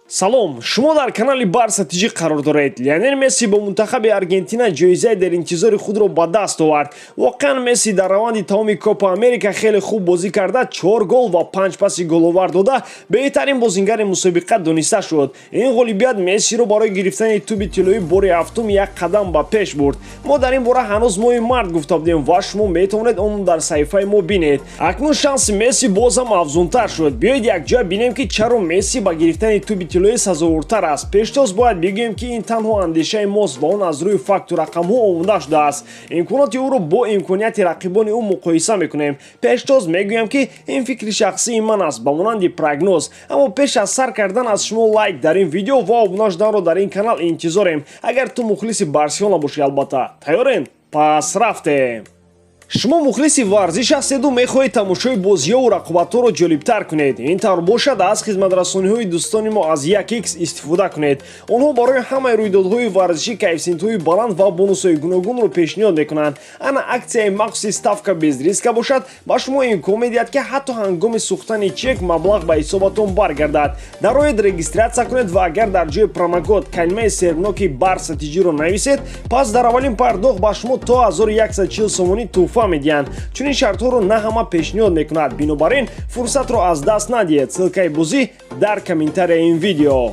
салом, шумо дар канали барсатиҷӣ қарор доред. Лионел Месси бо мунтахаби Аргентина ҷоизаи дар интизори худро ба даст овард. Воқеан Месси дар раванди тамоми Копа Америка хеле хуб бозӣ карда 4 гол ва 5 паси головар дода беҳтарин бозингари мусобиқа дониста шуд. Ин ғолибият Мессиро барои гирифтани Тӯби Тиллои бори ҳафтум як қадам ба пеш бурд. Мо дар ин бора ҳанӯз моҳи март гуфта будем ва шумо метавонед онро дар саҳифаи мо бинед. Акнун шанси Месси бозам афзунтар шуд. Биёед якҷоя бинем ки чаро Месси ба гирифтани Тӯби Тиллои сазовуртар аст. Пештоз бояд бигӯем ки ин танҳо андешаи мост ва он аз рӯи факту рақамҳо омода шудааст. Имконоти ӯро бо имконияти рақибони ӯ муқоиса мекунем. Пештоз мегӯям ки ин фикри шахсии ман аст ба монанди прогноз. Аммо пеш аз сар кардан аз шумо лайк дар ин видео ва обуна шуданро дар ин канал интизорем. Агар ту мухлиси Барселона бошӣ албатта. Тайёрен? Пас рафтем. шумо мухлиси варзиш ҳастеду мехоҳед тамошои бозиҳоу рақобатҳоро ҷолибтар кунед. Ин тавр бошад аз хизматрасониҳои дӯстони мо аз 1x истифода кунед. онҳо барои ҳамаи рӯйдодҳои варзишӣ коэффициентҳои баланд ва бонусҳои гуногунро пешниҳод мекунанд. ана аксияи махсуси ставка без риска бошад ба шумо имкон медиҳад ки ҳатто ҳангоми сӯхтани чек маблағ ба ҳисобатон баргардад. дар роҳед регистратсия кунед ва агар дар ҷои промокод калимаи сербноки барсатиҷиро нависед, пас дар аввалин пардохт ба шумо то 1140 сомонӣ туҳфа медиҳанд. чунин шартҳоро на ҳама пешниҳод мекунад. бинобар ин фурсатро аз даст надиҳед. ссилкаи бозӣ дар комментарияи ин видео.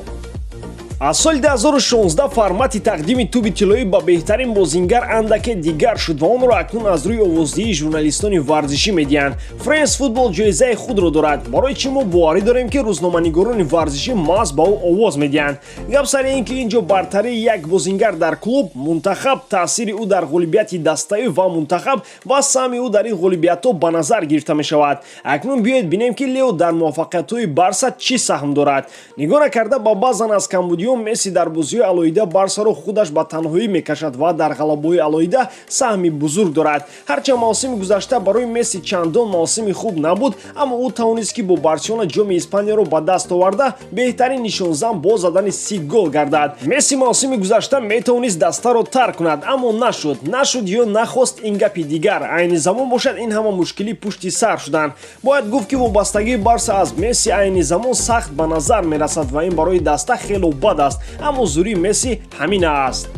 аз соли 2016 формати тақдими Тӯби Тиллои ба беҳтарин бозингар андаке дигар шуд ва онро акнун аз рӯи овоздиҳии журналистони варзишӣ медиҳанд. френс футбол ҷоизаи худро дорад. барои чӣ мо боварӣ дорем ки рӯзноманигорони варзишӣ маҳз ба ӯ овоз медиҳанд. гап сари ин ки инҷо бартарии як бозингар дар клуб, мунтахаб, таъсири ӯ дар ғолибияти дастаи ва мунтахаб ва саҳми ӯ дар ин ғолибиятҳо ба назар гирифта мешавад. акнун биёед бинем ки лео дар муваффақиятҳои барса чӣ саҳм дорад. нигоҳ накарда ба баъзан аз камбудиҳо Месси дар бозиҳои алоҳида барсаро худаш ба танҳоӣ мекашад ва дар ғалабаҳои алоҳида саҳми бузург дорад. ҳарчанд мавсими гузашта барои Месси чандон мавсими хуб набуд, аммо ӯ тавонист ки бо Барселона ҷоми Испанияро ба даст оварда беҳтарин нишонзан бо задани 30 гол гардад. Месси мавсими гузашта метавонист дастаро тарк кунад, аммо нашуд ё нахост, ин гапи дигар. айни замон бошад ин ҳама мушкилӣ пушти сар шуданд. бояд гуфт ки вобастагии барса аз Месси айни замон сахт ба назар мерасад ва ин барои даста хело бад аст. аммо зурии Месси ҳамин аст.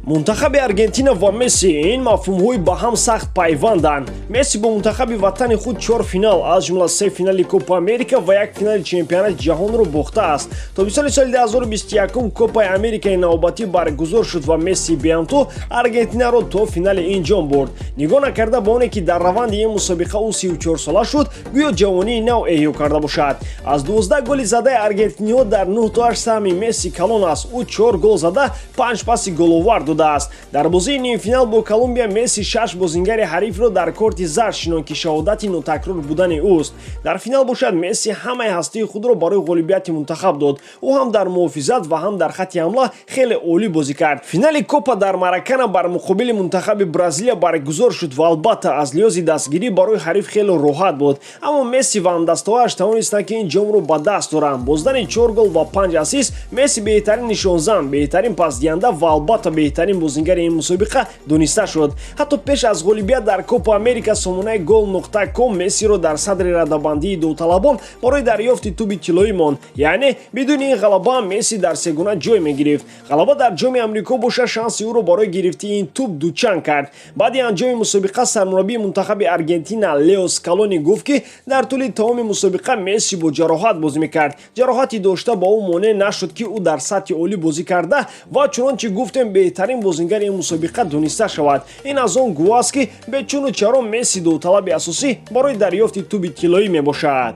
мунтахаби Аргентина ва Месси ин мафҳумҳои ба ҳам сахт пайванданд. Месси бо мунтахаби ватани худ 4 финал аз ҷумла 3 финали Копа Америка ва 1 финали чемпионати ҷаҳонро бохта аст. тобистони соли 2021 Копаи Америкаи навбатӣ баргузор шуд ва Месси беамто Аргентинаро то финали ин ҷом бурд. нигоҳ накарда ба оне ки дар раванди ин мусобиқа ӯ 34 сола шуд, гӯё ҷавонии нав эҳё карда бошад. аз 12 голи задаи аргентиниҳо дар 9 саҳми Месси калон аст. ӯ 4 гол зада 5 паси головар аст. дар бозии нимфинал бо Колумбия Месси 6 бозингари ҳарифро дар корти зард шинон ки шаҳодати нотакрор будани ӯст. дар финал бошад Месси ҳамаи ҳастии худро барои ғолибияти мунтахаб дод. ӯ ҳам дар муҳофизат ва ҳам дар хатти ҳамла хеле олӣ бозӣ кард. финали Копа дар Маракана бар муқобили мунтахаби Бразилия баргузор шуд ва албатта аз лиҳози дастгирӣ барои ҳариф хеле роҳат буд. аммо Месси ва ҳамдастовааш тавонистанд ки ин ҷомро ба даст оранд. бо задани 4 гол ва 5 ассист Месси беҳтарин нишонзан, беҳтарин пасдиҳанда ва албатта беҳтарин бозингари ин мусобиқа дониста шуд. ҳатто пеш аз ғолибият дар Копа Америка сомонаи gol.com Мессиро дар садри радабандии довталабон барои дарёфти Тӯби Тиллои монд. яъне бидуни ин ғалаба Месси дар сегуна ҷой мегирифт. ғалаба дар ҷоми Амрико боша шанси ӯро барои гирифтии ин тӯб дучанд кард. баъди анҷоми мусобиқа сармураббии мунтахаби Аргентина Лео Скалони гуфт ки дар тӯли тамоми мусобиқа Месси бо ҷароҳат бозӣ мекард. ҷароҳати дошта ба ӯ монеъ нашуд ки ӯ дар сатҳи олӣ бозӣ карда ва чунончи гуфтем беҳтарин бозингари ин мусобиқа дониста шавад. ин аз он гувоҳ аст ки бечуну чаро Месси довталаби асосӣ барои дарёфти Тӯби Тиллои мебошад.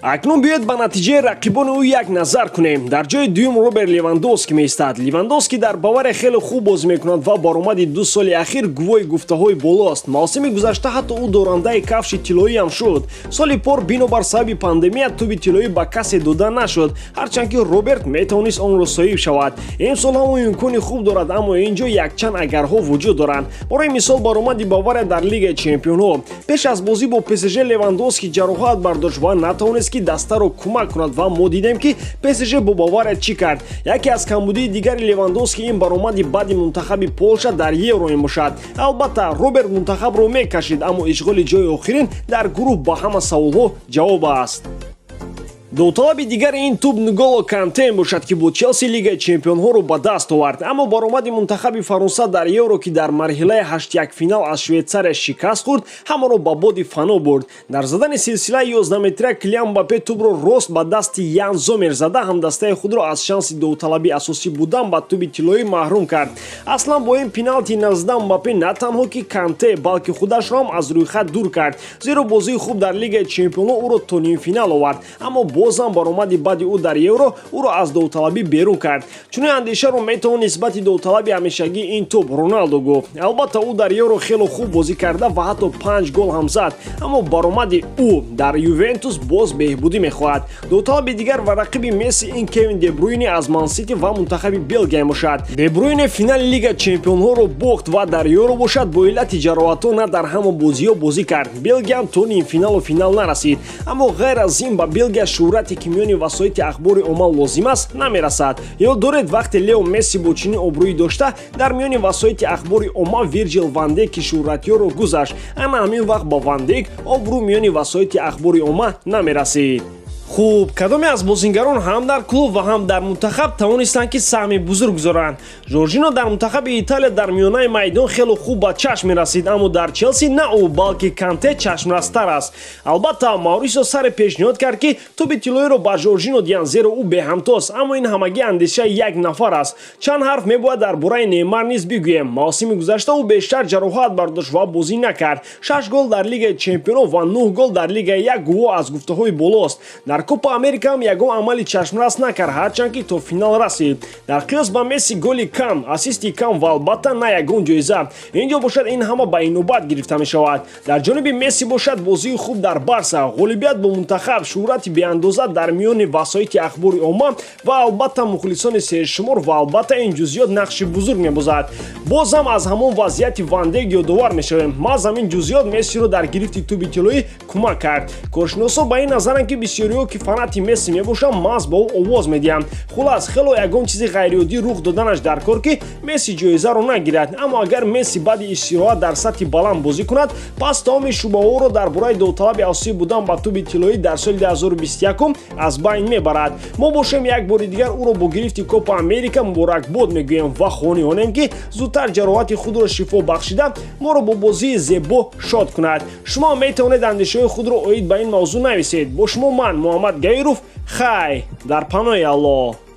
акнун биёед ба натиҷаи рақибони ӯ як назар кунем. дар ҷои дуюм Роберт Левандовски меистад. Левандовски дар Бавария хеле хуб бозӣ мекунад ва баромади 2 соли ахир гувоҳи гуфтаҳои болост. мавсими гузашта ҳатто ӯ дорандаи кафши Тиллои ҳам шуд. соли пор бинобар сабаби пандемия Тӯби Тиллои ба касе дода нашуд, ҳарчанд ки Роберт метавонист онро соҳиб шавад. ин сол ҳам ӯ имкони хуб дорад, аммо инҷо якчанд агарҳо вуҷуд доранд. барои мисол баромади Бавария дар Лигаи Чемпионҳо пеш аз бозӣ бо ПСЖ Левандовски ҷароҳат бардошт ва натавонист ки дастаро кӯмак кунад ва мо дидем ки ПСЖ бо Бавария чӣ кард. яке аз камбудии дигари Левандовски ин баромади баъди мунтахаби Полша дар Евро мебошад. албатта Роберт мунтахабро мекашид, аммо ишғоли ҷои охирин дар гурӯҳ ба ҳама саволҳо ҷавоб аст. довталаби дигари ин тӯб Нголо Канте бошад ки бо Челси Лигаи Чемпионҳоро ба даст овард, аммо баромади мунтахаби Фаронса дар Евро ки дар марҳилаи 8-1 финал аз Швейтсария шикаст хӯрд, ҳамаро ба боди фано бурд. Дар задани силсилаи 11-метрия Килиан Мбаппе тӯбро рост ба дасти Ян Зомер зада ҳамдастаи худро аз шанси довталаби асосӣ будан ба тӯби Тиллои маҳрум кард. Аслан бо ин пеналти наздан Мбаппе на танҳо ки Канте, балки худашро ҳам аз рӯйхат дур кард, зеро бозии хуб дар Лигаи Чемпионҳо ӯро то нимфинал овард, аммо бозам баромади бади ӯ дар Евро ӯро аз довталабӣ берун кард. Чунин андешаро метавон нисбати довталаби ҳамешагии ин тӯб Роналдо гуфт. Албатта ӯ дар Евро хеле хуб бозӣ карда ва ҳатто 5 гол ҳам зад, аммо баромади ӯ дар Ювентус боз беҳбудӣ мехоҳад. Довталаби дигар ва рақиби Месси ин Кевин Де Брюйне аз Ман Сити ва мунтахаби Белгия мебошад. Де Брюйне финали Лига Чемпионҳоро бохт ва дар Евро бошад бо иллати ҷароҳатҳо на дар ҳамон бозиҳо бозӣ кард. Белгия ҳам то нимфиналу финал нарасид, аммо ғайр аз ин ба Белгия шӯҳрате ки миёни васоити ахбори умма лозим аст намерасад. Ёд доред вақте Лео Месси бо чунин обрӯӣ дошта дар миёни васоити ахбори умма Вирҷил ван Дейк ки шӯҳратиёро гузашт, ана ҳамин вақт ба Ван Дейк обрӯ миёни васоити ахбори умма намерасид. хуб, кадоме аз бозингарон ҳам дар клуб ва ҳам дар мунтахаб тавонистанд ки саҳми бузург гузоранд. Жоржино дар мунтахаби Италия дар миёнаи майдон хеле хуб ба чашм мерасид, аммо дар Челси на ӯ, балки Канте чашмрастар аст. Албатта Маурисио саре пешниҳод кард ки тӯби Тиллоиро ба Жоржино диҳанд, зеро ӯ беҳамтост, аммо ин ҳамагӣ андешаи як нафар аст. Чанд ҳарф мебояд дар бораи Неймар низ бигӯем. мавсими гузашта ӯ бештар ҷароҳат бардошт ва бозӣ накард. 6 гол дар Лигаи Чемпионҳо ва 9 гол дар Лигаи як гуvoh аз гуфтаҳои болост. Дар Купа Америка ҳам ягон амали чашмрас накард, ҳарчанд ки то финал расид. Дар қиёс ба Месси голи кам, ассисти кам ва албатта на ягон ҷоиза. Инҷо бошад ин ҳама ба инобат гирифта мешавад. Дар ҷониби Месси бошад бозии хуб дар Барса, ғолибият бо мунтахаб, шӯҳрати беандоза дар миёни васоити ахбори умма ва албатта мухлисони сершумор ва албатта ин ҷузъиёт нақши бузург мебозад. Бозам аз ҳамон вазъияти Ван Дейк ёдовар мешавем. маҳз ҳамин ҷузъиёт Мессиро дар гирифти тӯби Тиллои кӯмак кард. Коршиносон ба ин назаранд ки бисёриҳо ки фанати Месси мебошанд, маҳз ба ӯ овоз медиҳанд. Хулас, хело ягон чизи ғайриоддӣ рух доданаш дар кор ки Месси ҷоизаро нагирад, аммо агар Месси баъди истироҳат дар сатҳи баланд бозӣ кунад, пас тамоми шубҳаҳоро дар бораи довталаби асосӣ будан ба тӯби Тиллои дар соли 2021 аз байн мебарад. мо бошем як бори дигар ӯро бо гирифти Копа Америка муборакбод мегӯем ва хониҳонем ки зудтар ҷароҳати худро шифо бахшида моро бо бозии зебо шод кунад. шумо метавонед андешаҳои худро оид ба ин мавзӯъ нависед. бо шумо ман Муҳаммад Гаиров, хай дар паноҳи Аллоҳ.